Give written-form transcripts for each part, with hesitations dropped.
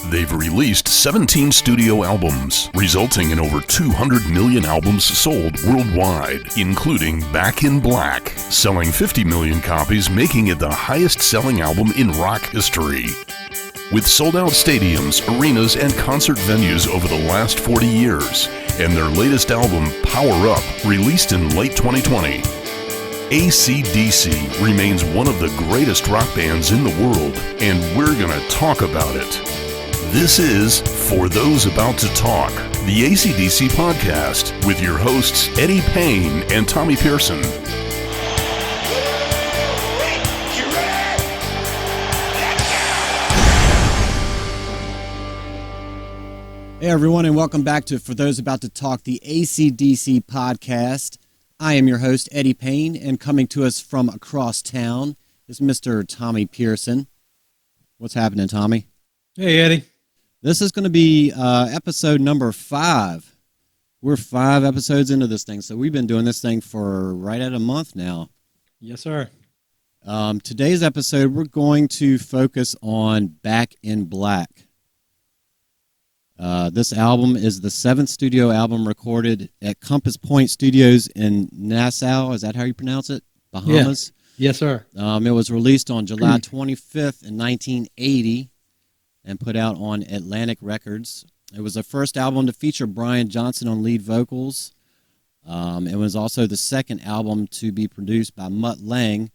They've released 17 studio albums, resulting in over 200 million albums sold worldwide, including Back in Black, selling 50 million copies, making it the highest-selling album in rock history. With sold-out stadiums, arenas, and concert venues over the last 40 years, and their latest album, Power Up, released in late 2020. AC/DC remains one of the greatest rock bands in the world, and we're going to talk about it. This is For Those About to Talk, the AC/DC podcast, with your hosts Eddie Payne and Tommy Pearson. Hey everyone, and welcome back to For Those About to Talk, the AC/DC podcast. I am your host, Eddie Payne, and coming to us from across town is Mr. Tommy Pearson. What's happening, Tommy? Hey, Eddie. This is going to be episode number 5. We're 5 episodes into this thing, so we've been doing this thing for right at a month now. Yes, sir. Today's episode, we're going to focus on Back in Black. This album is the 7th studio album recorded at Compass Point Studios in Nassau. Is that how you pronounce it? Bahamas? Yeah. Yes, sir. It was released on July 25th in 1980 and put out on Atlantic Records. It was the first album to feature Brian Johnson on lead vocals. It was also the second album to be produced by Mutt Lange,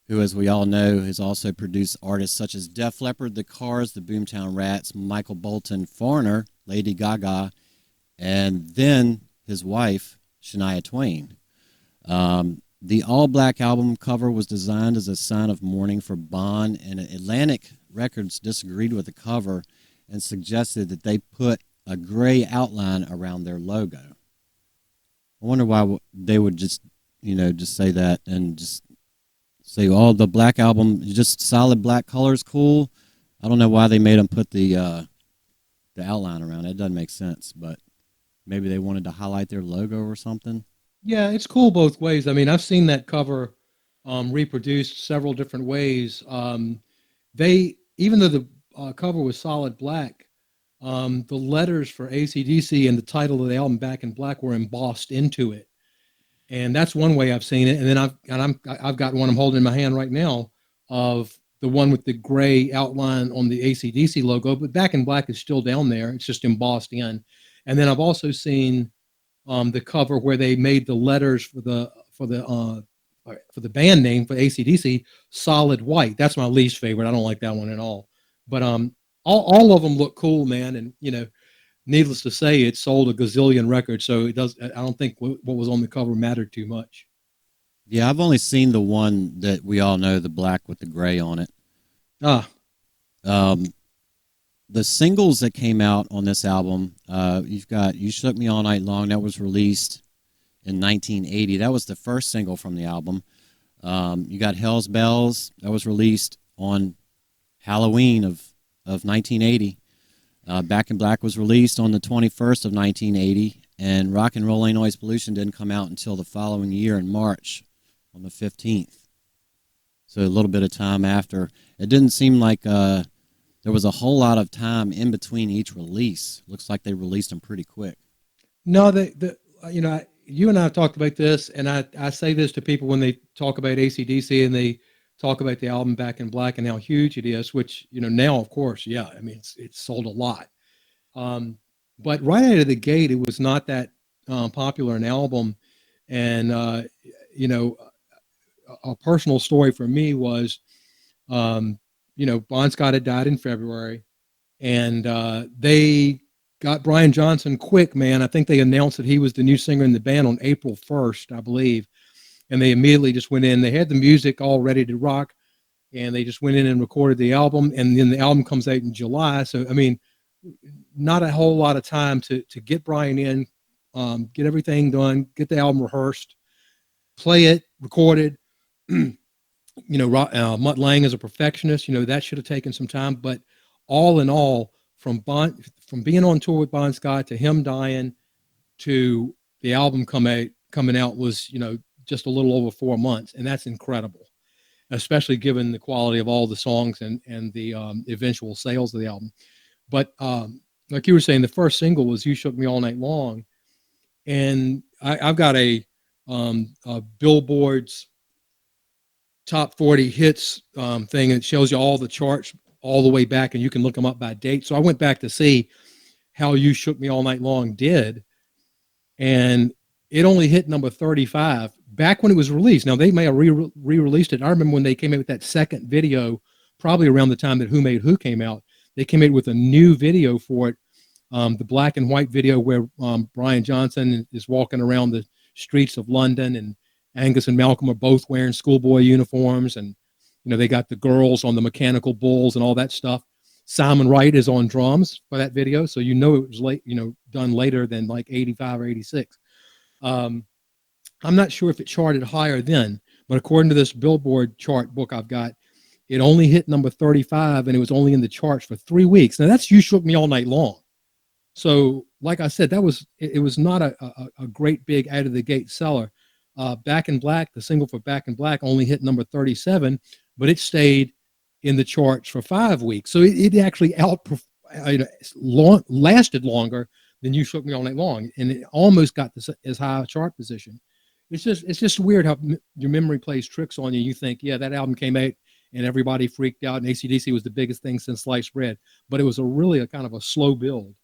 who, as we all know, has also produced artists such as Def Leppard, The Cars, the Boomtown Rats, Michael Bolton, Foreigner, Lady Gaga, and then his wife, Shania Twain. The all-black album cover was designed as a sign of mourning for Bond, and Atlantic Records disagreed with the cover and suggested that they put a gray outline around their logo. I wonder why they would just say that and just say, oh, the black album, just solid black colors, cool. I don't know why they made them put the outline around it. It doesn't make sense, but maybe they wanted to highlight their logo or something. Yeah, it's cool both ways. I mean, I've seen that cover reproduced several different ways. Even though the cover was solid black, the letters for AC/DC and the title of the album, Back in Black, were embossed into it. And that's one way I've seen it. And then I've got one I'm holding in my hand right now of the one with the gray outline on the AC/DC logo, but Back in Black is still down there. It's just embossed in. And then I've also seen the cover where they made the letters for the band name for AC/DC solid white. That's my least favorite. I don't like that one at all. But all of them look cool, man. And needless to say, it sold a gazillion records, so it does. I don't think what was on the cover mattered too much. Yeah, I've only seen the one that we all know, the black with the gray on it. The singles that came out on this album, you've got "You Shook Me All Night Long." That was released in 1980. That was the first single from the album. You got "Hell's Bells." That was released on Halloween of 1980. Back in Black was released on the 21st of 1980, and Rock and Roll Ain't Noise Pollution didn't come out until the following year in March on the 15th. So a little bit of time after. It didn't seem like there was a whole lot of time in between each release. Looks like they released them pretty quick. No, you and I have talked about this, and I say this to people when they talk about AC/DC and they talk about the album Back in Black and how huge it is, which, now, of course, yeah, I mean, it's sold a lot. But right out of the gate, it was not that popular an album. And, a personal story for me was, Bon Scott had died in February, and they got Brian Johnson quick, man. I think they announced that he was the new singer in the band on April 1st, I believe. And they immediately just went in. They had the music all ready to rock, and they just went in and recorded the album. And then the album comes out in July. So, I mean, not a whole lot of time to get Brian in, get everything done, get the album rehearsed, play it, recorded. Mutt Lange is a perfectionist. That should have taken some time. But all in all, from being on tour with Bon Scott to him dying to the album coming out was, just a little over 4 months. And that's incredible, especially given the quality of all the songs and the eventual sales of the album. But like you were saying, the first single was "You Shook Me All Night Long," and I've got a Billboard's top 40 hits thing. It shows you all the charts all the way back, and you can look them up by date. So I went back to see how "You Shook Me All Night Long" did, and it only hit number 35 back when it was released. Now they may have re-released it. I remember when they came out with that second video, probably around the time that Who Made Who came out. They came out with a new video for it, the black and white video where Brian Johnson is walking around the streets of London, and Angus and Malcolm are both wearing schoolboy uniforms, and they got the girls on the mechanical bulls and all that stuff. Simon Wright is on drums for that video, so it was late, done later than like 85 or 86. I'm not sure if it charted higher then, but according to this Billboard chart book I've got, it only hit number 35, and it was only in the charts for 3 weeks. Now that's "You Shook Me All Night Long." So, like I said, it was not a great big out of the gate seller. Back in Black, the single for Back in Black, only hit number 37, but it stayed in the charts for 5 weeks. So it actually lasted longer than "You Shook Me All Night Long," and it almost got as high a chart position. It's just weird how your memory plays tricks on you. You think, yeah, that album came out and everybody freaked out, and AC/DC was the biggest thing since sliced bread, but it was really a kind of a slow build.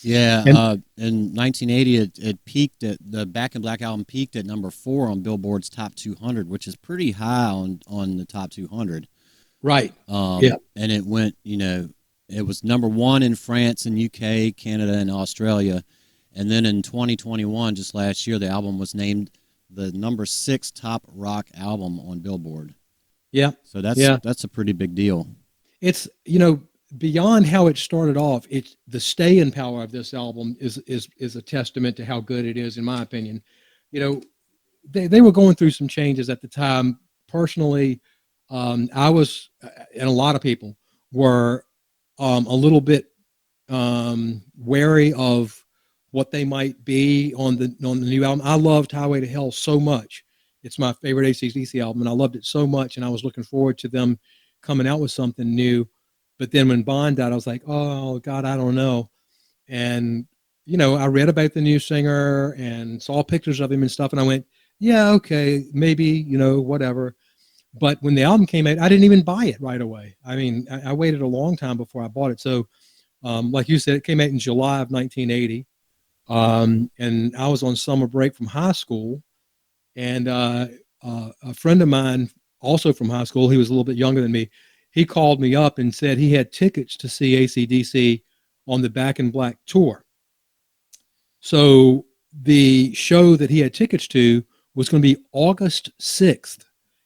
Yeah, in 1980, it peaked at the Back in Black album peaked at number 4 on Billboard's Top 200, which is pretty high on the Top 200. Right. Yeah. And it went, it was number 1 in France and UK, Canada, and Australia. And then in 2021, just last year, the album was named the number 6 top rock album on Billboard. Yeah. So that's a pretty big deal. It's, beyond how it started off, it's the staying power of this album is a testament to how good it is, in my opinion. They were going through some changes at the time. Personally, I was, and a lot of people were, a little bit wary of what they might be on the new album. I loved Highway to Hell so much. It's my favorite AC/DC album, and I loved it so much, and I was looking forward to them coming out with something new. But then when Bond died, I was like, oh, God, I don't know. And, I read about the new singer and saw pictures of him and stuff, and I went, yeah, okay, maybe, whatever. But when the album came out, I didn't even buy it right away. I mean, I waited a long time before I bought it. So, like you said, it came out in July of 1980. And I was on summer break from high school. And a friend of mine, also from high school, he was a little bit younger than me, he called me up and said he had tickets to see AC/DC on the Back in Black tour. So the show that he had tickets to was going to be August 6th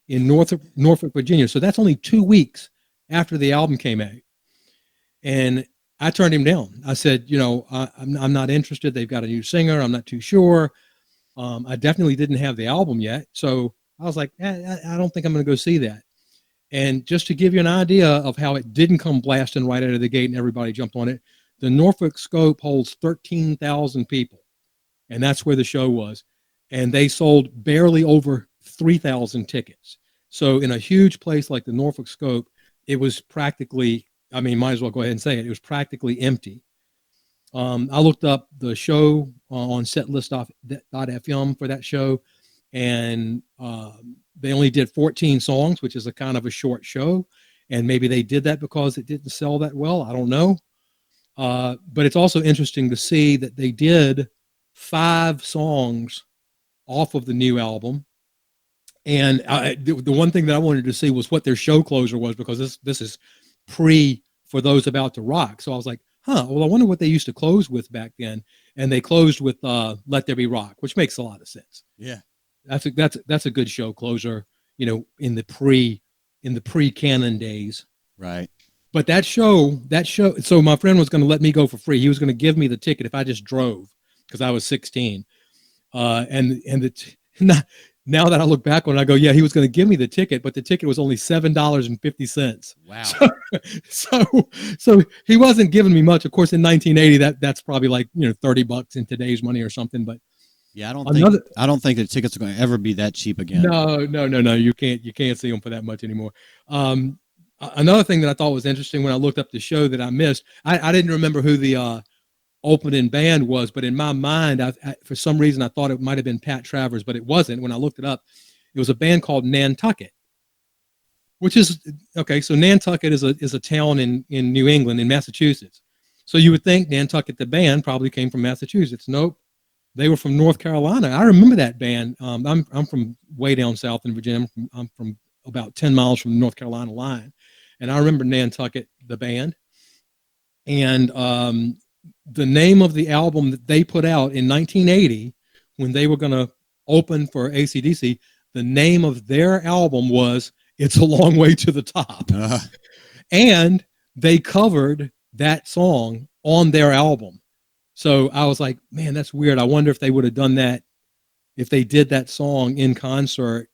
in Norfolk, Virginia. So that's only 2 weeks after the album came out. And I turned him down. I said, I'm not interested. They've got a new singer. I'm not too sure. I definitely didn't have the album yet. So I was like, I don't think I'm going to go see that. And just to give you an idea of how it didn't come blasting right out of the gate and everybody jumped on it, the Norfolk Scope holds 13,000 people. And that's where the show was. And they sold barely over 3,000 tickets. So in a huge place like the Norfolk Scope, it was practically, might as well go ahead and say it, it was practically empty. I looked up the show on setlist.fm for that show, and they only did 14 songs, which is a kind of a short show. And maybe they did that because it didn't sell that well. I don't know. But it's also interesting to see that they did 5 songs off of the new album. And the one thing that I wanted to see was what their show closer was, because this is pre For Those About to Rock. So I was like, well, I wonder what they used to close with back then. And they closed with Let There Be Rock, which makes a lot of sense. Yeah. That's a good show closer, in the pre-canon days. Right. But that show, so my friend was going to let me go for free. He was going to give me the ticket if I just drove, because I was 16. Now that I look back on it, I go, yeah, he was going to give me the ticket, but the ticket was only $7.50. Wow. So he wasn't giving me much. Of course, in 1980, that's probably like, $30 in today's money or something. But yeah, I don't think the tickets are going to ever be that cheap again. No. You can't see them for that much anymore. Another thing that I thought was interesting when I looked up the show that I missed, I didn't remember who the opening band was, but in my mind, for some reason, I thought it might have been Pat Travers, but it wasn't. When I looked it up, it was a band called Nantucket, which is okay. So Nantucket is a town in New England, in Massachusetts. So you would think Nantucket, the band, probably came from Massachusetts. Nope, they were from North Carolina. I remember that band. I'm from way down south in Virginia. I'm from about 10 miles from the North Carolina line, and I remember Nantucket, the band, and the name of the album that they put out in 1980 when they were going to open for AC/DC, the name of their album was "It's a Long Way to the Top," and they covered that song on their album. So I was like, man, that's weird. I wonder if they would have done that, if they did that song in concert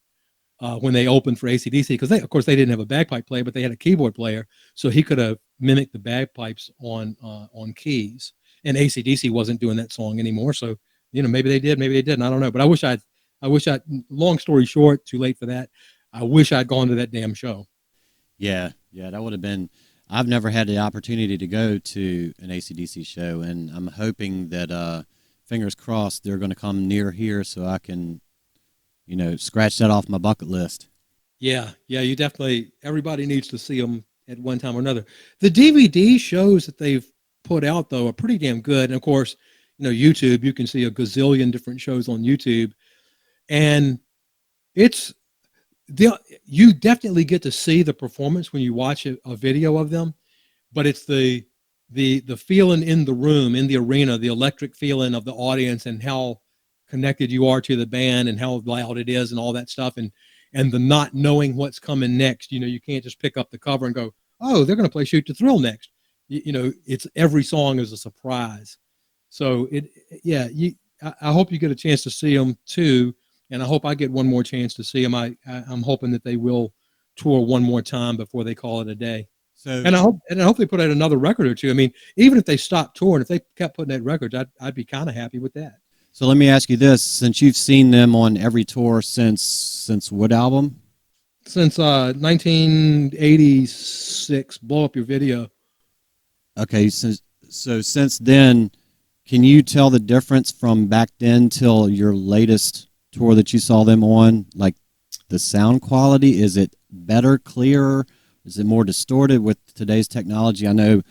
when they opened for AC/DC, because of course, they didn't have a bagpipe player, but they had a keyboard player, so he could have mimicked the bagpipes on keys. And AC/DC wasn't doing that song anymore, so maybe they did, maybe they didn't. I don't know, but I wish I'd. Long story short, too late for that. I wish I'd gone to that damn show. Yeah, that would have been. I've never had the opportunity to go to an AC/DC show, and I'm hoping that, fingers crossed, they're going to come near here so I can, scratch that off my bucket list. Yeah, you definitely. Everybody needs to see them at one time or another. The DVD shows that they've put out, though, are pretty damn good. And of course, YouTube. You can see a gazillion different shows on YouTube, and you definitely get to see the performance when you watch a video of them, but it's the feeling in the room, in the arena, the electric feeling of the audience, and how connected you are to the band, and how loud it is, and all that stuff, and the not knowing what's coming next. You can't just pick up the cover and go, oh, they're going to play "Shoot to Thrill" next. It's every song is a surprise. So I hope you get a chance to see them too. And I hope I get one more chance to see them. I'm hoping that they will tour one more time before they call it a day. So, and I hope they put out another record or two. I mean, even if they stopped touring, if they kept putting out records, I'd be kind of happy with that. So let me ask you this: since you've seen them on every tour since what album? Since 1986, Blow Up Your Video. Okay, so since then, can you tell the difference from back then till your latest tour that you saw them on? Like the sound quality, is it better, clearer? Is it more distorted with today's technology? I know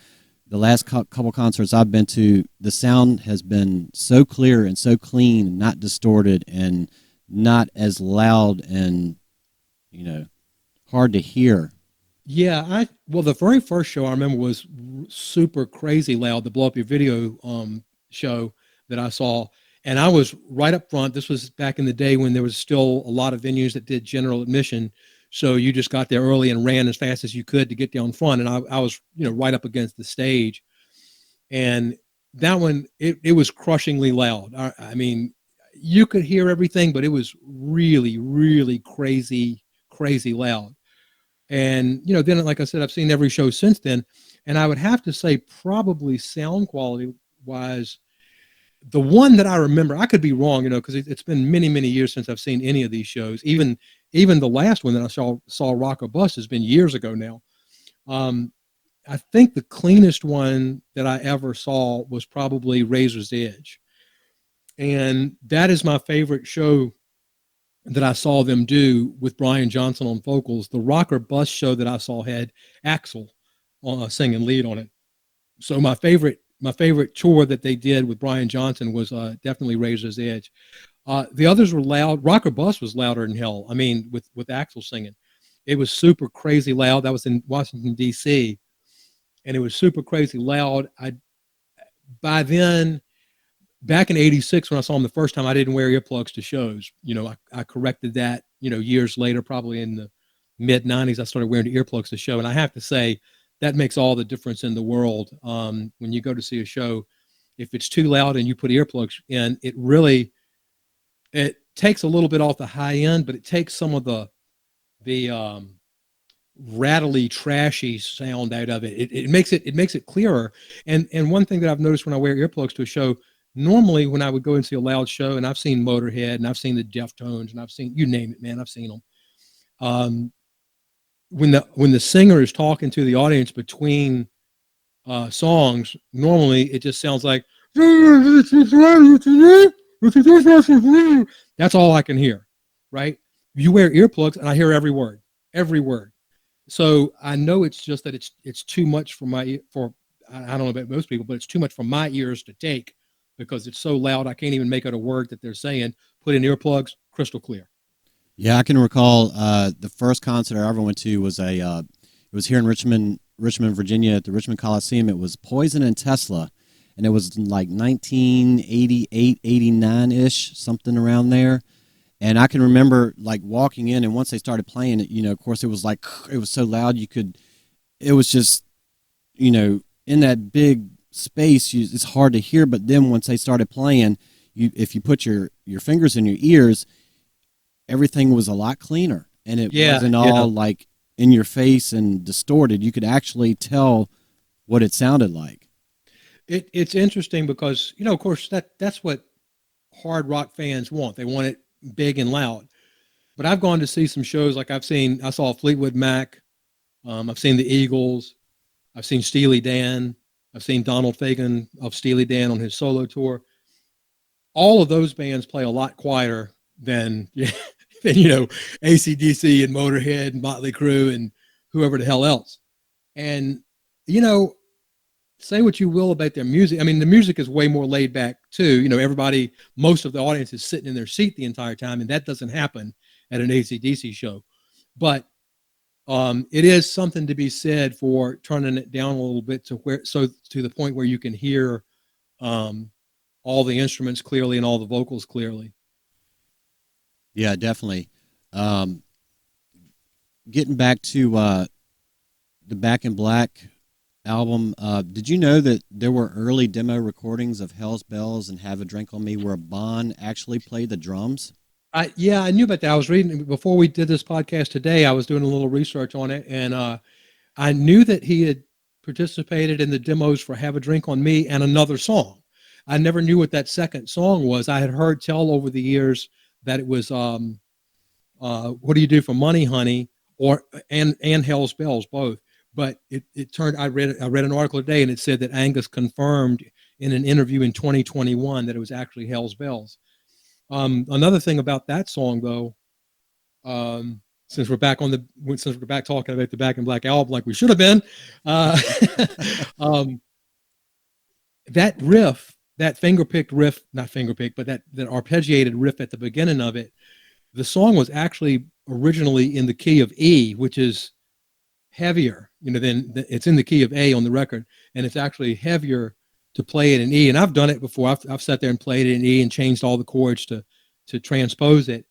the last couple concerts I've been to, the sound has been so clear and so clean, not distorted, and not as loud and hard to hear. Yeah, the very first show I remember was super crazy loud, the Blow Up Your Video show that I saw. And I was right up front. This was back in the day when there was still a lot of venues that did general admission. So you just got there early and ran as fast as you could to get down front. And I was, right up against the stage. And that one, it was crushingly loud. I mean, you could hear everything, but it was really, really crazy loud. And, then, like I said, I've seen every show since then. And I would have to say probably sound quality wise, the one that I remember, I could be wrong, because it's been many, many years since I've seen any of these shows. Even the last one that I saw Rock or Bust has been years ago now. I think the cleanest one that I ever saw was probably Razor's Edge. And that is my favorite show that I saw them do with Brian Johnson on vocals. The Rock or Bust show that I saw had Axl singing lead on it. So my favorite tour that they did with Brian Johnson was definitely Razor's Edge. The others were loud. Rock or Bust was louder than hell. I mean, with Axl singing, it was super crazy loud. That was in Washington, D.C., and it was super crazy loud. By then, back in '86, when I saw them the first time, I didn't wear earplugs to shows. I corrected that, years later, probably in the mid '90s, I started wearing the earplugs to show. And I have to say, that makes all the difference in the world. When you go to see a show, if it's too loud and you put earplugs in, it takes a little bit off the high end, but it takes some of the rattly, trashy sound out of it. It makes it clearer. And one thing that I've noticed when I wear earplugs to a show, normally when I would go and see a loud show, and I've seen Motorhead and I've seen the Deftones and I've seen, you name it, man, I've seen them. when the singer is talking to the audience between songs, normally it just sounds like that's all I can hear, right? You wear earplugs and I hear every word, every word. So I know it's just that it's too much for I don't know about most people, but it's too much for my ears to take because it's so loud I can't even make out a word that they're saying. Put in earplugs, crystal clear. Yeah, I can recall the first concert I ever went to was it was here in Richmond, Virginia, at the Richmond Coliseum. It was Poison and Tesla, and it was like 1988, 89 ish, something around there. And I can remember like walking in, and once they started playing it, of course, it was like it was so loud it was just, in that big space, it's hard to hear. But then once they started playing, if you put your fingers in your ears, everything was a lot cleaner, and it wasn't all like in your face and distorted. You could actually tell what it sounded like. It's interesting because, of course, that's what hard rock fans want. They want it big and loud. But I've gone to see some shows like I saw Fleetwood Mac. I've seen the Eagles. I've seen Steely Dan. I've seen Donald Fagen of Steely Dan on his solo tour. All of those bands play a lot quieter than AC/DC and Motorhead and Motley Crue and whoever the hell else. And, say what you will about their music. I mean, the music is way more laid back too. Most of the audience is sitting in their seat the entire time, and that doesn't happen at an AC/DC show. But it is something to be said for turning it down a little bit to the point where you can hear all the instruments clearly and all the vocals clearly. Yeah, definitely. Getting back to the Back in Black album, did you know that there were early demo recordings of Hell's Bells and Have a Drink on Me where Bon actually played the drums? I knew about that. I was reading before we did this podcast today. I was doing a little research on it, and I knew that he had participated in the demos for Have a Drink on Me and another song. I never knew what that second song was. I had heard tell over the years that it was What Do You Do for Money, Honey, and Hell's Bells, both. But it turned. I read an article today, and it said that Angus confirmed in an interview in 2021 that it was actually Hell's Bells. Another thing about that song, though, since we're back talking about the Back in Black album, like we should have been, that riff, that finger-picked riff, not finger-picked, but that arpeggiated riff at the beginning of it, the song was actually originally in the key of E, which is heavier, than it's in the key of A on the record, and it's actually heavier to play it in E. And I've done it before. I've sat there and played it in E and changed all the chords to transpose it,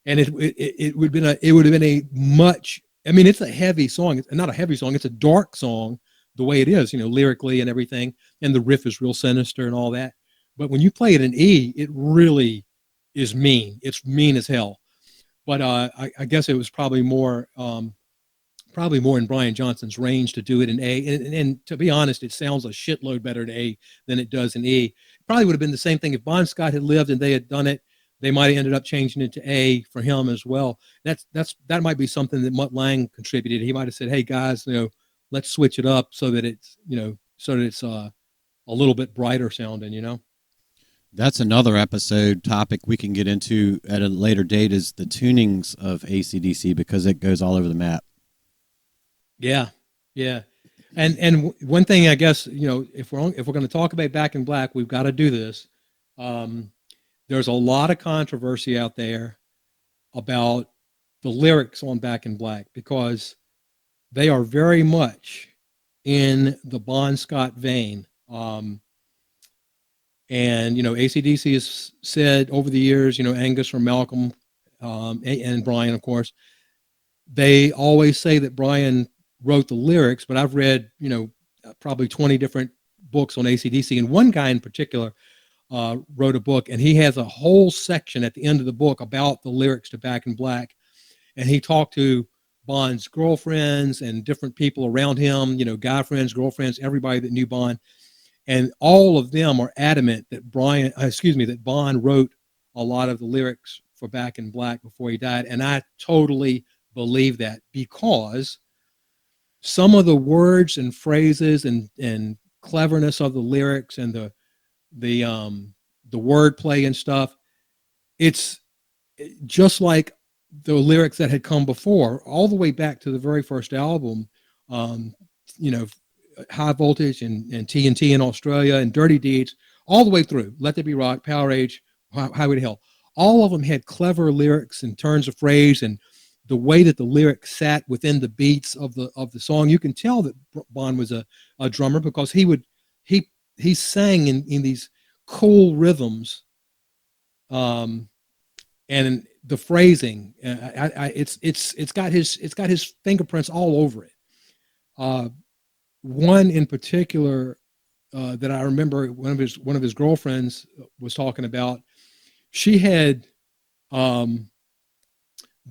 and it would have been a much. I mean, it's a heavy song. It's not a heavy song. It's a dark song, the way it is, lyrically and everything, and the riff is real sinister and all that. But when you play it in E, it really is mean. It's mean as hell. But I guess it was probably more in Brian Johnson's range to do it in A. And to be honest, it sounds a shitload better in A than it does in E. It probably would have been the same thing if Bon Scott had lived and they had done it. They might have ended up changing it to A for him as well. That might be something that Mutt Lange contributed. He might have said, "Hey guys, let's switch it up so that it's a little bit brighter sounding." That's another episode topic we can get into at a later date, is the tunings of AC/DC, because it goes all over the map. Yeah. And one thing, I guess, if we're going to talk about Back in Black, we've got to do this. There's a lot of controversy out there about the lyrics on Back in Black, because they are very much in the Bon Scott vein. And AC/DC has said over the years, Angus or Malcolm, and Brian, of course, they always say that Brian wrote the lyrics, but I've read, probably 20 different books on AC/DC, and one guy in particular wrote a book, and he has a whole section at the end of the book about the lyrics to Back in Black, and he talked to Bon's girlfriends and different people around him, guy friends, girlfriends, everybody that knew Bon, and all of them are adamant that Bon wrote a lot of the lyrics for Back in Black before he died, and I totally believe that, because some of the words and phrases and cleverness of the lyrics and the wordplay and stuff, it's just like the lyrics that had come before, all the way back to the very first album, you know, High Voltage and TNT in Australia and Dirty Deeds, all the way through Let There Be Rock, Power Age, Highway to Hell. All of them had clever lyrics and turns of phrase, and the way that the lyrics sat within the beats of the song. You can tell that Bond was a drummer, because he sang in these cool rhythms, and the phrasing, it's got his fingerprints all over it. One in particular that I remember, one of his girlfriends was talking about. She had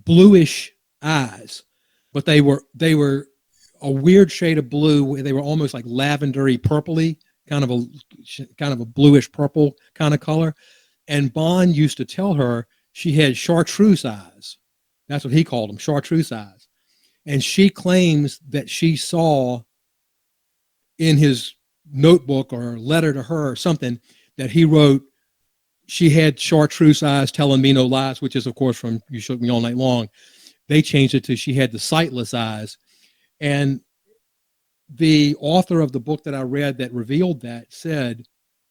bluish eyes, but they were a weird shade of blue. They were almost like lavendery purpley, kind of a bluish purple kind of color. And Bond used to tell her she had chartreuse eyes. That's what he called them, chartreuse eyes. And she claims that she saw in his notebook or letter to her or something that he wrote, she had chartreuse eyes telling me no lies, which is, of course, from You Shook Me All Night Long. They changed it to she had the sightless eyes. And the author of the book that I read that revealed that said,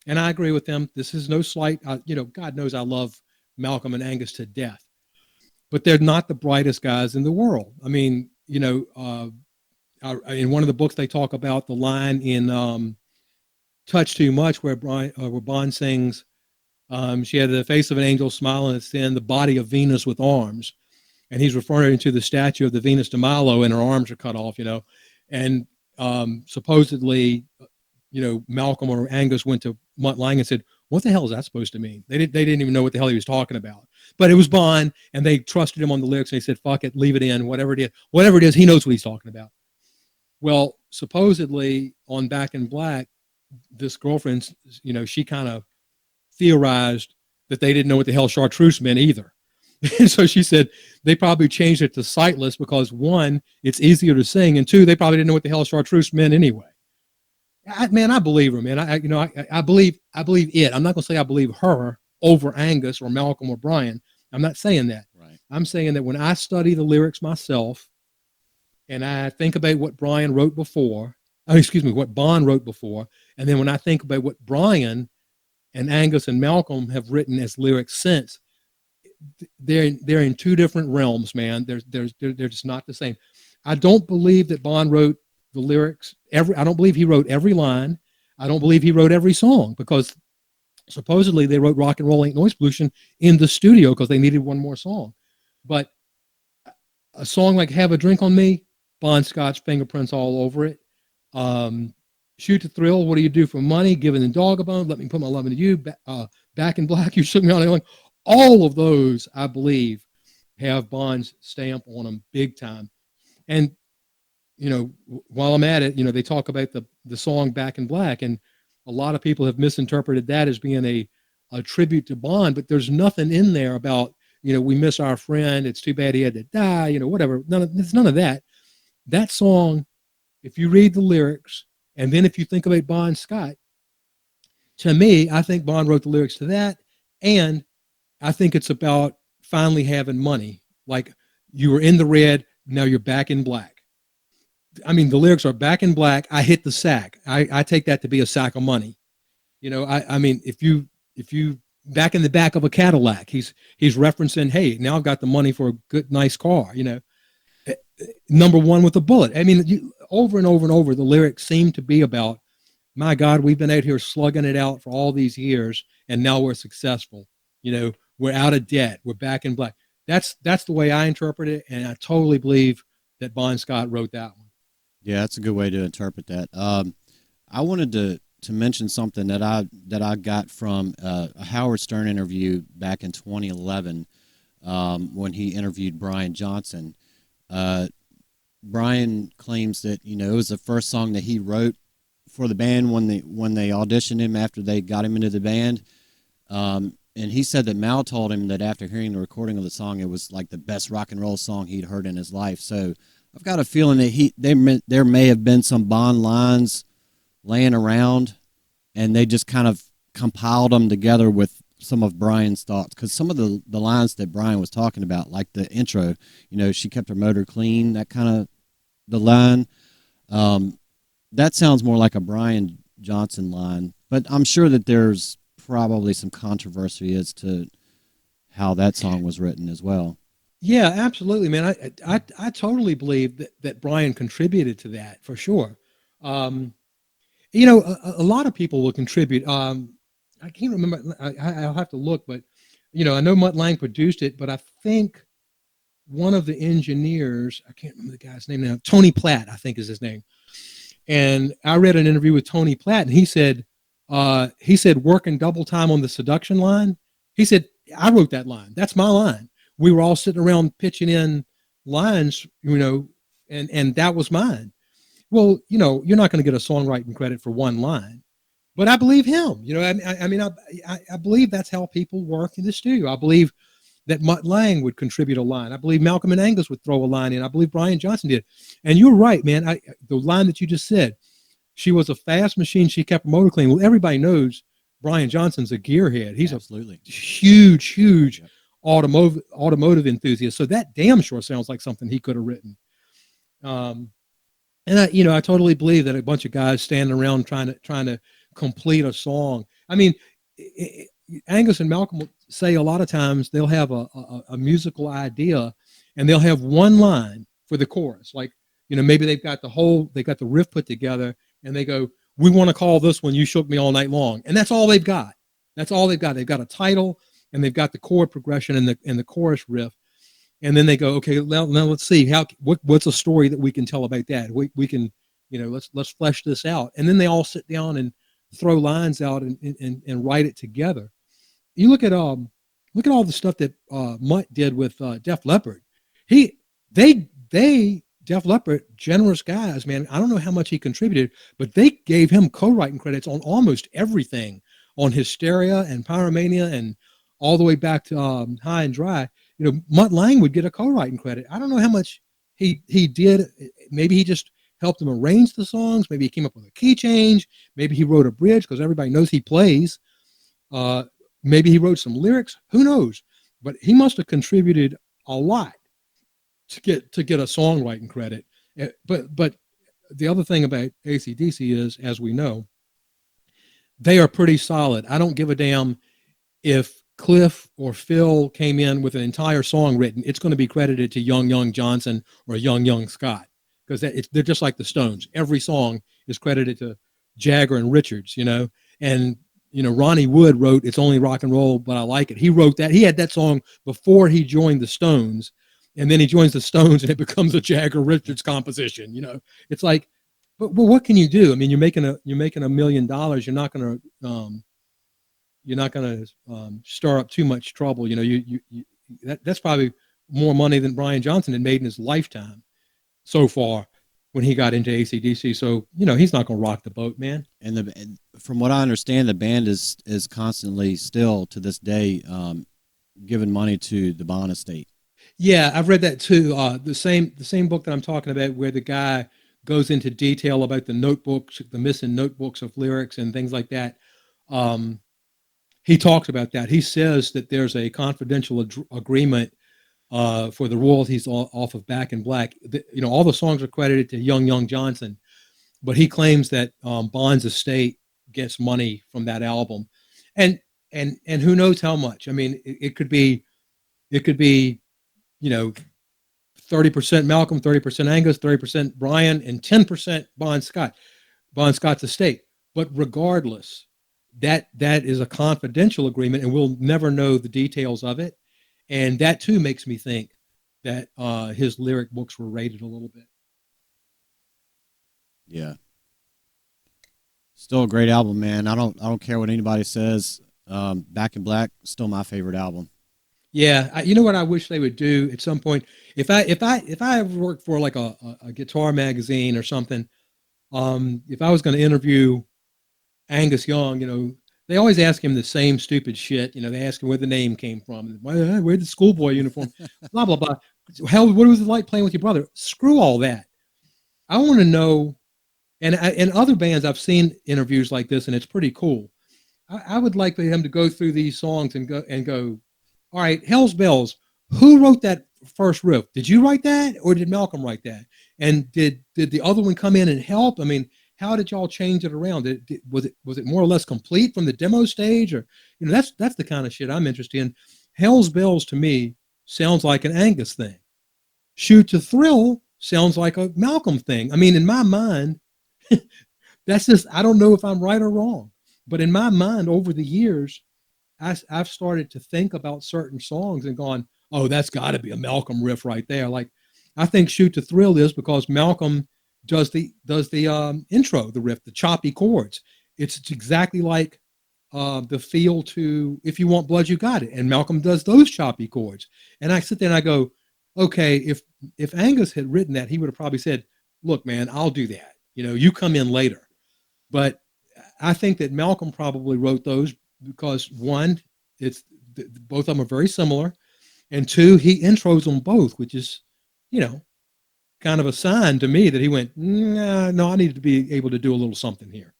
and I agree with them, this is no slight, God knows I love Malcolm and Angus to death, but they're not the brightest guys in the world. I mean, in one of the books they talk about the line in Touch Too Much where Bond sings, she had the face of an angel smiling, it's in the body of Venus with arms. And he's referring to the statue of the Venus de Milo, and her arms are cut off, and supposedly, Malcolm or Angus went to Mutt Lang and said, what the hell is that supposed to mean? They didn't even know what the hell he was talking about. But it was Bond, and they trusted him on the lyrics, and they said, fuck it, leave it in, whatever it is, he knows what he's talking about. Well, supposedly on Back in Black, this girlfriend, she kind of theorized that they didn't know what the hell chartreuse meant either. And so she said they probably changed it to sightless because, one, it's easier to sing, and two, they probably didn't know what the hell chartreuse meant anyway. I believe her, man. I believe it. I'm not going to say I believe her over Angus or Malcolm or Brian. I'm not saying that. Right. I'm saying that when I study the lyrics myself and I think about what Brian wrote before, what Bond wrote before, and then when I think about what Brian and Angus and Malcolm have written as lyrics since, they're in two different realms, man. They're just not the same. I don't believe that Bond wrote the lyrics I don't believe he wrote every line. I don't believe he wrote every song, because supposedly they wrote Rock and Roll Ain't Noise Pollution in the studio because they needed one more song. But a song like Have a Drink on Me, Bon Scott's fingerprints all over it. Shoot to Thrill, What Do You Do for Money, Giving the Dog a Bone, Let Me Put My Love Into You, Back in Black, You Shook Me All Night Long. All of those, I believe, have Bond's stamp on them big time. And while I'm at it, they talk about the song Back in Black, and a lot of people have misinterpreted that as being a tribute to Bond, but there's nothing in there about, we miss our friend, it's too bad he had to die, whatever. It's none of that. That song, if you read the lyrics, and then if you think about Bon Scott, to me, I think Bond wrote the lyrics to that, and I think it's about finally having money. Like, you were in the red, now you're back in black. I mean, the lyrics are back in black. I hit the sack. I take that to be a sack of money. I mean, if you back in the back of a Cadillac, he's referencing, hey, now I've got the money for a good, nice car, number one with a bullet. I mean, over and over and over, the lyrics seem to be about, my God, we've been out here slugging it out for all these years, and now we're successful. We're out of debt. We're back in black. That's the way I interpret it, and I totally believe that Bon Scott wrote that one. Yeah, that's a good way to interpret that. I wanted to mention something that I got from a Howard Stern interview back in 2011 when he interviewed Brian Johnson. Brian claims that it was the first song that he wrote for the band when they auditioned him after they got him into the band. and he said that Mal told him that after hearing the recording of the song, it was like the best rock and roll song he'd heard in his life. So I've got a feeling that there may have been some Bond lines laying around, and they just kind of compiled them together with some of Brian's thoughts. Because some of the lines that Brian was talking about, like the intro, she kept her motor clean, that kind of the line. That sounds more like a Brian Johnson line, but I'm sure that there's probably some controversy as to how that song was written as well. Yeah, absolutely, man. I totally believe that Brian contributed to that for sure. Um, a lot of people will contribute. I can't remember. I'll have to look, but I know Mutt Lange produced it, but I think one of the engineers, I can't remember the guy's name now, Tony Platt, I think is his name. And I read an interview with Tony Platt, and he said working double time on the seduction line. He said, I wrote that line. That's my line. We were all sitting around pitching in lines, and that was mine. Well, you're not going to get a songwriting credit for one line, but I believe him. I believe that's how people work in the studio. I believe that Mutt Lange would contribute a line. I believe Malcolm and Angus would throw a line in. I believe Brian Johnson did. And you're right, man. The line that you just said, she was a fast machine. She kept her motor clean. Well, everybody knows Brian Johnson's a gearhead. He's absolutely a huge automotive enthusiast. So that damn sure sounds like something he could have written. And I totally believe that a bunch of guys standing around trying to complete a song. I mean, Angus and Malcolm will say a lot of times they'll have a musical idea, and they'll have one line for the chorus. Like, maybe they've got the riff put together, and they go, "We want to call this one 'You Shook Me All Night Long," and that's all they've got. That's all they've got. They've got a title, and they've got the chord progression and the chorus riff. And then they go, okay, now let's see what's a story that we can tell about that. We can, let's flesh this out. And then they all sit down and throw lines out and write it together. You look at all the stuff that Mutt did with Def Leppard. Def Leppard, generous guys, man. I don't know how much he contributed, but they gave him co-writing credits on almost everything, on Hysteria and Pyromania and all the way back to High and Dry. Mutt Lange would get a co-writing credit. I don't know how much he did. Maybe he just helped him arrange the songs. Maybe he came up with a key change. Maybe he wrote a bridge because everybody knows he plays. Maybe he wrote some lyrics. Who knows? But he must have contributed a lot to get a songwriting credit. But the other thing about AC/DC is, as we know, they are pretty solid. I don't give a damn if Cliff or Phil came in with an entire song written. It's going to be credited to Young Johnson or Young Scott, because they're just like the Stones. Every song is credited to Jagger and Richards, and Ronnie Wood wrote "It's Only Rock and Roll, But I Like It." He wrote that. He had that song before he joined the Stones, and then he joins the Stones, and it becomes a Jagger Richards composition. It's like, but what can you do? I mean, you're making $1 million. You're not going to stir up too much trouble. That's probably more money than Brian Johnson had made in his lifetime so far when he got into AC/DC. So, he's not going to rock the boat, man. And from what I understand, the band is constantly still to this day giving money to the Bond estate. Yeah, I've read that too. The same book that I'm talking about, where the guy goes into detail about the notebooks, the missing notebooks of lyrics and things like that. He talks about that. He says that there's a confidential agreement for the royalties off of Back in Black. All the songs are credited to Young Johnson, but he claims that Bond's estate gets money from that album, and who knows how much. I mean, it could be 30% Malcolm, 30% Angus, 30% Brian, and 10% Bond's Scott's estate. But regardless, that is a confidential agreement, and we'll never know the details of it. And that too makes me think that his lyric books were rated a little bit. Yeah. Still a great album, man. I don't care what anybody says. Back in Black, still my favorite album. Yeah, you know what I wish they would do at some point? If I ever worked for like a guitar magazine or something, if I was going to interview Angus Young, they always ask him the same stupid shit. You know, they ask him where the name came from. Where'd the schoolboy uniform? Blah, blah, blah. Hell, what was it like playing with your brother? Screw all that. I want to know, and other bands, I've seen interviews like this, and it's pretty cool. I would like for him to go through these songs and go, all right, Hell's Bells, who wrote that first riff? Did you write that, or did Malcolm write that? And did the other one come in and help? I mean, how did y'all change it around? Was it more or less complete from the demo stage, or that's the kind of shit I'm interested in. Hell's Bells to me sounds like an Angus thing. Shoot to Thrill sounds like a Malcolm thing. I mean, in my mind, that's just, I don't know if I'm right or wrong, but in my mind over the years, I've started to think about certain songs and gone, oh, that's got to be a Malcolm riff right there. Like, I think Shoot to Thrill is because Malcolm does the intro, the riff, the choppy chords. It's exactly like the feel to If You Want Blood, You Got It. And Malcolm does those choppy chords. And I sit there and I go, okay, if Angus had written that, he would have probably said, look, man, I'll do that. You come in later. But I think that Malcolm probably wrote those because one, both of them are very similar. And two, he intros them both, which is, kind of a sign to me that he went, nah, no, I need to be able to do a little something here.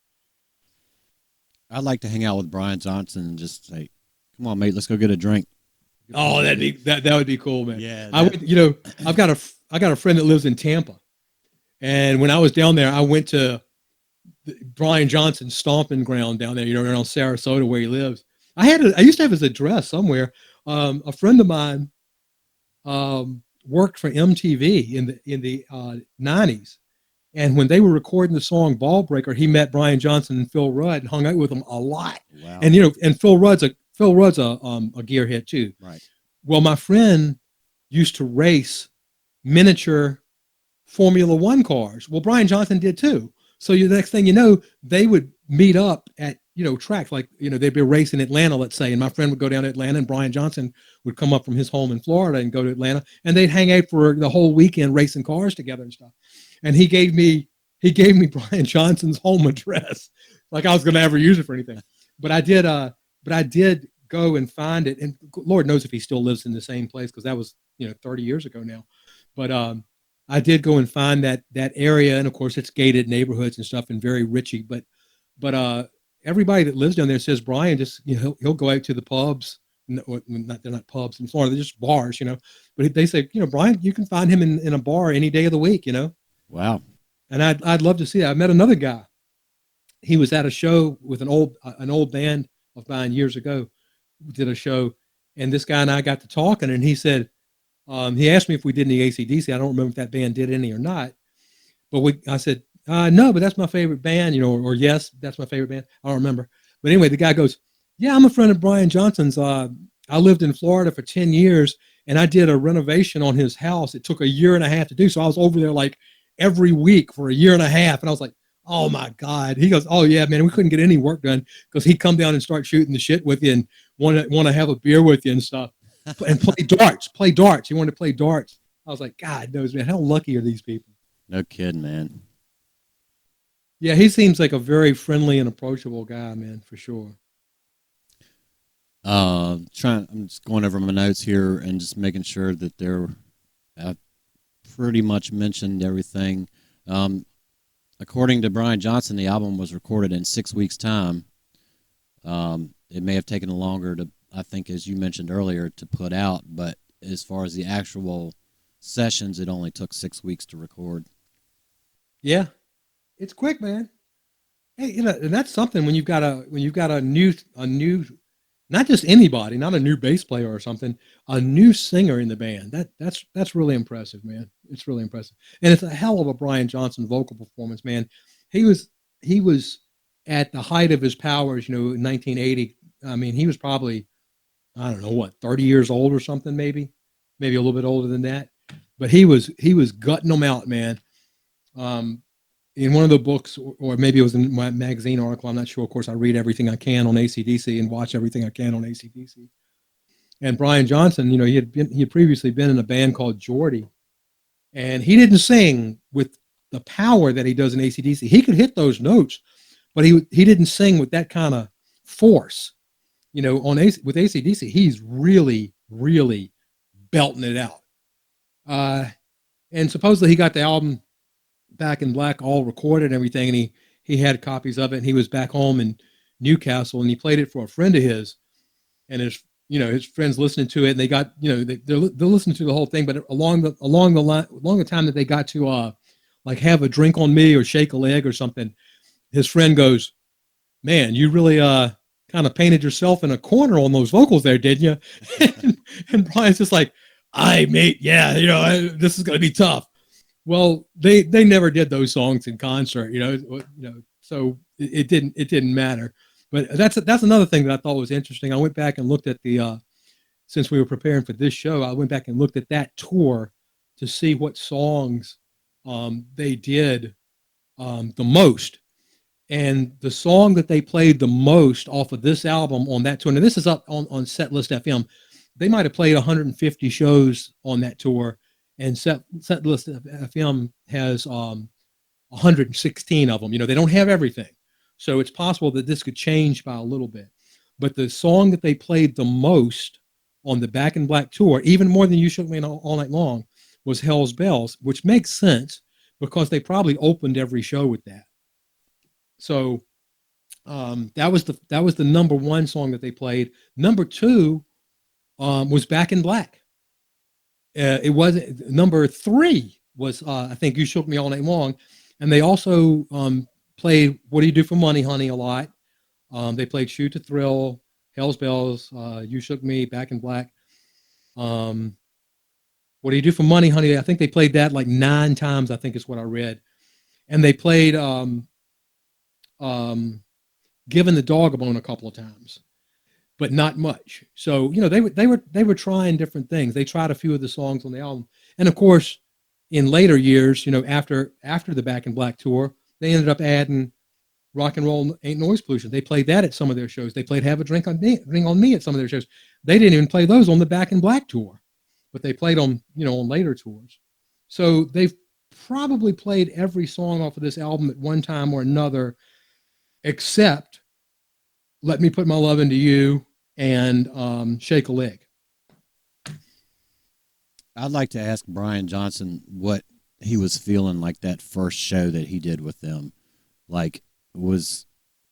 I'd like to hang out with Brian Johnson and just say, come on, mate, let's go get a drink. Oh, that would be cool, man. Yeah. I got a friend that lives in Tampa. And when I was down there, I went to Brian Johnson's stomping ground down there, around Sarasota where he lives. I used to have his address somewhere. A friend of mine worked for MTV in the 90s. And when they were recording the song Ball Breaker, he met Brian Johnson and Phil Rudd and hung out with them a lot. Wow. And, and Phil Rudd's a gearhead too. Right. Well, my friend used to race miniature Formula One cars. Well, Brian Johnson did too. So the next thing you know, they would meet up at, tracks like, they'd be racing Atlanta, let's say, and my friend would go down to Atlanta and Brian Johnson would come up from his home in Florida and go to Atlanta, and they'd hang out for the whole weekend racing cars together and stuff. And he gave me Brian Johnson's home address, like I was going to ever use it for anything. But I did go and find it, and Lord knows if he still lives in the same place, because that was 30 years ago now. But I did go and find that area, and of course it's gated neighborhoods and stuff and very richy. But everybody that lives down there says Brian just he'll go out to the pubs. They're not pubs in Florida, they're just bars, But they say Brian, you can find him in a bar any day of the week, Wow. And I'd love to see that. I met another guy. He was at a show with an old band of mine years ago. We did a show, and this guy and I got to talking, and he said, he asked me if we did any AC/DC. I don't remember if that band did any or not, but I said, no, but that's my favorite band, or yes, that's my favorite band. I don't remember. But anyway, the guy goes, yeah, I'm a friend of Brian Johnson's. I lived in Florida for 10 years, and I did a renovation on his house. It took a year and a half to do. So I was over there like every week for a year and a half. And I was like, oh my God. He goes, oh yeah, man, we couldn't get any work done because he'd come down and start shooting the shit with you and want to have a beer with you and stuff and play darts. He wanted to play darts. I was like, God knows, man, how lucky are these people? No kidding, man. Yeah, he seems like a very friendly and approachable guy, man, for sure. I'm just going over my notes here and just making sure that I've pretty much mentioned everything. According to Brian Johnson, the album was recorded in 6 weeks' time. It may have taken longer to, I think, as you mentioned earlier, to put out, but as far as the actual sessions, it only took 6 weeks to record. Yeah, it's quick, man. Hey, and that's something when you've got a new, not just anybody, not a new bass player or something, a new singer in the band. That's really impressive, man. It's really impressive. And it's a hell of a Brian Johnson vocal performance, man. He was at the height of his powers, in 1980. I mean, he was probably, I don't know what, 30 years old or something, maybe a little bit older than that. But he was gutting them out, man. In one of the books, or maybe it was in my magazine article, I'm not sure. Of course, I read everything I can on AC/DC and watch everything I can on AC/DC. And Brian Johnson, he had previously been in a band called Geordie, and he didn't sing with the power that he does in AC/DC. He could hit those notes, but he didn't sing with that kind of force. With AC/DC, he's really, really belting it out. And supposedly he got the album Back in Black all recorded and everything, and he had copies of it, and he was back home in Newcastle, and he played it for a friend of his, and his friends listening to it, and they got, they're listening to the whole thing, but along the time that they got to like Have a Drink on Me or Shake a Leg or something, his friend goes, "Man, you really kind of painted yourself in a corner on those vocals there, didn't you?" and Brian's just like, mate, yeah, this is going to be tough. Well, they never did those songs in concert, so it didn't matter. But that's another thing that I thought was interesting. I went back and looked at since we were preparing for this show, I went back and looked at that tour to see what songs they did the most. And the song that they played the most off of this album on that tour, and this is up on Setlist FM, they might have played 150 shows on that tour, and Setlist FM has 116 of them. They don't have everything, so it's possible that this could change by a little bit. But the song that they played the most on the Back in Black tour, even more than You Shook Me All Night Long, was Hell's Bells, which makes sense because they probably opened every show with that. So that was the number one song that they played. Number two was Back in Black. It wasn't number three was I think You Shook Me All Night Long, and they also played What Do You Do for Money, Honey a lot. They played Shoot to Thrill, Hell's Bells, You Shook Me, Back in Black. What Do You Do for Money, Honey? I think they played that like 9 times. I think is what I read, and they played Giving the Dog a Bone a couple of times, but not much. So they were trying different things. They tried a few of the songs on the album, and of course, in later years, after the Back in Black tour, they ended up adding Rock and Roll Ain't Noise Pollution. They played that at some of their shows. They played Have a Drink on Me at some of their shows. They didn't even play those on the Back in Black tour, but they played them, on later tours. So they've probably played every song off of this album at one time or another, except Let Me Put My Love Into You and Shake a Leg. I'd like to ask Brian Johnson what he was feeling like that first show that he did with them. Like, was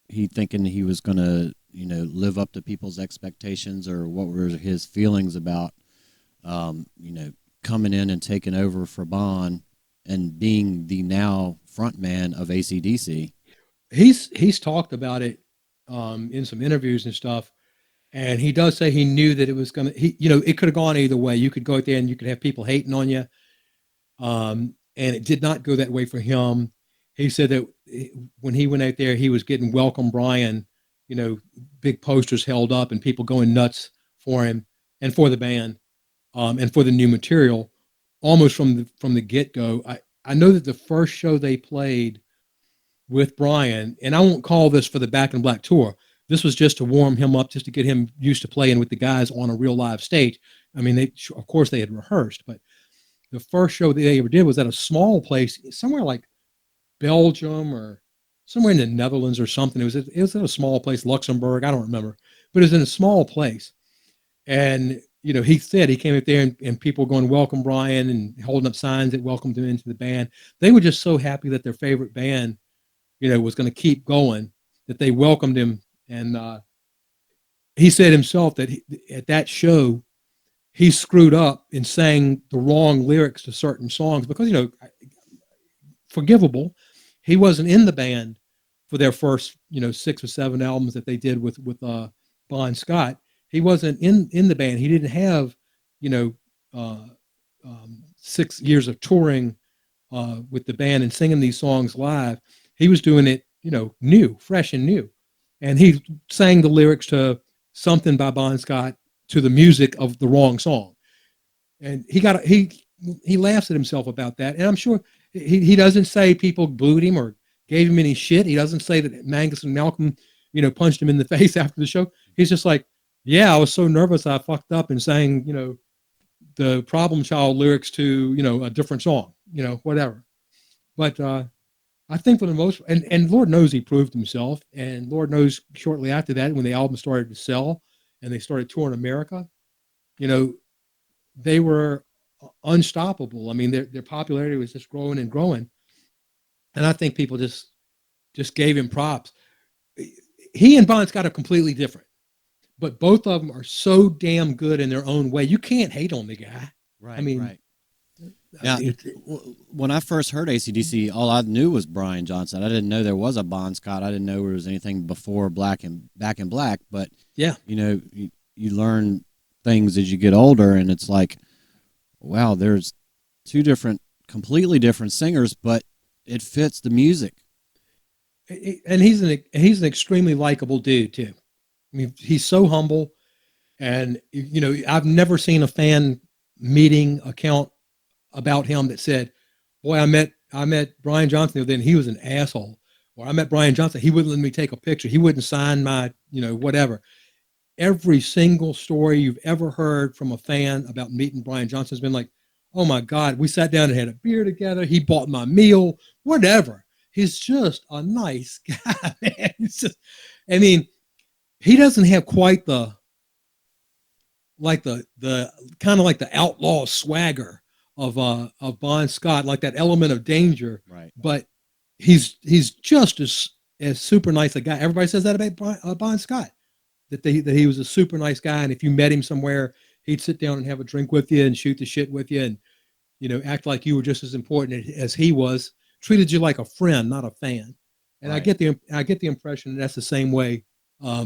he thinking he was going to, live up to people's expectations, or what were his feelings about, coming in and taking over for Bon and being the now front man of AC/DC? He's talked about it in some interviews and stuff, and he does say he knew that it was going to, it could have gone either way. You could go out there and you could have people hating on you, and it did not go that way for him. He said that when he went out there, he was getting Welcome Brian, big posters held up and people going nuts for him and for the band, and for the new material, almost from the get-go. I know that the first show they played with Brian, and I won't call this for the Back in Black tour, this was just to warm him up, just to get him used to playing with the guys on a real live stage. I mean, of course they had rehearsed, but the first show that they ever did was at a small place, somewhere like Belgium or somewhere in the Netherlands or something. It was at a small place, Luxembourg, I don't remember, but it was in a small place. And, he said he came up there and people going, Welcome Brian, and holding up signs that welcomed him into the band. They were just so happy that their favorite band, was going to keep going, that they welcomed him. And he said himself that at that show, he screwed up and sang the wrong lyrics to certain songs because, forgivable. He wasn't in the band for their first, 6 or 7 albums that they did with Bon Scott. He wasn't in the band. He didn't have, 6 years of touring with the band and singing these songs live. He was doing it, new, fresh and new. And he sang the lyrics to something by Bon Scott to the music of the wrong song. And he laughs at himself about that. And I'm sure he doesn't say people booed him or gave him any shit. He doesn't say that Mangus and Malcolm, punched him in the face after the show. He's just like, yeah, I was so nervous I fucked up and sang, the Problem Child lyrics to, a different song, whatever. But I think for the most, and Lord knows he proved himself, and Lord knows shortly after that, when the album started to sell and they started touring America, you know, they were unstoppable. I mean, their popularity was just growing and growing, and I think people just gave him props. He and Bon Scott are completely different, but both of them are so damn good in their own way. You can't hate on the guy. Right. I mean, right. Now, when I first heard AC/DC, all I knew was Brian Johnson. I didn't know there was a Bon Scott. I didn't know there was anything before Back in Black. But yeah, you know, you learn things as you get older, and it's like, wow, there's two completely different singers, but it fits the music. and he's an extremely likable dude too. I mean, he's so humble, and you know, I've never seen a fan meeting account about him that said, "Boy, I met Brian Johnson the other day, and he was an asshole." Or I met Brian Johnson, he wouldn't let me take a picture. He wouldn't sign my, whatever. Every single story you've ever heard from a fan about meeting Brian Johnson has been like, "Oh my God, we sat down and had a beer together. He bought my meal, whatever." He's just a nice guy, man. He's just, I mean, he doesn't have quite the kind of like the outlaw swagger of Bon Scott, like that element of danger. Right. But he's just as super nice a guy. Everybody says that about Bon Scott, that he was a super nice guy, and if you met him somewhere, he'd sit down and have a drink with you and shoot the shit with you, and act like you were just as important as he was. Treated you like a friend, not a fan. And right. I get the impression that's the same way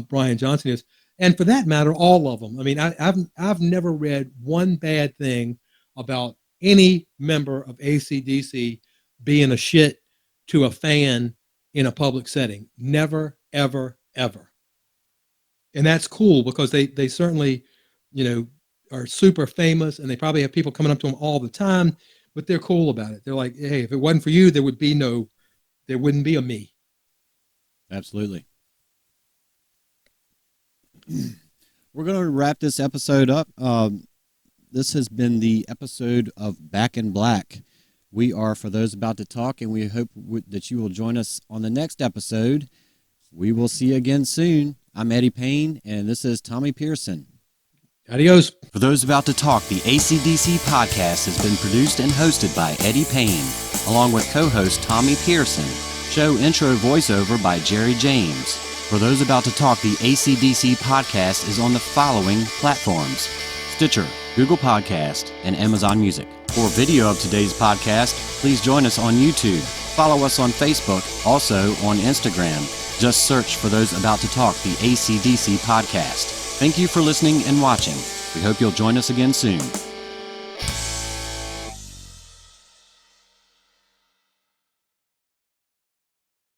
Brian Johnson is. And for that matter, all of them. I mean, I've never read one bad thing about any member of AC/DC being a shit to a fan in a public setting. Never, ever, ever. And that's cool, because they certainly, are super famous, and they probably have people coming up to them all the time, but they're cool about it. They're like, "Hey, if it wasn't for you, there wouldn't be a me." Absolutely. We're going to wrap this episode up. This has been the episode of Back in Black. We are For Those About to Talk, and we hope that you will join us on the next episode. We will see you again soon. I'm Eddie Payne, and this is Tommy Pearson. Adios. For Those About to Talk, the AC/DC podcast has been produced and hosted by Eddie Payne, along with co-host Tommy Pearson. Show intro voiceover by Jerry James. For Those About to Talk, the AC/DC podcast is on the following platforms: Stitcher, Google Podcast, and Amazon Music. For video of today's podcast, please join us on YouTube. Follow us on Facebook, also on Instagram. Just search For Those About to Talk, the AC/DC podcast. Thank you for listening and watching. We hope you'll join us again soon.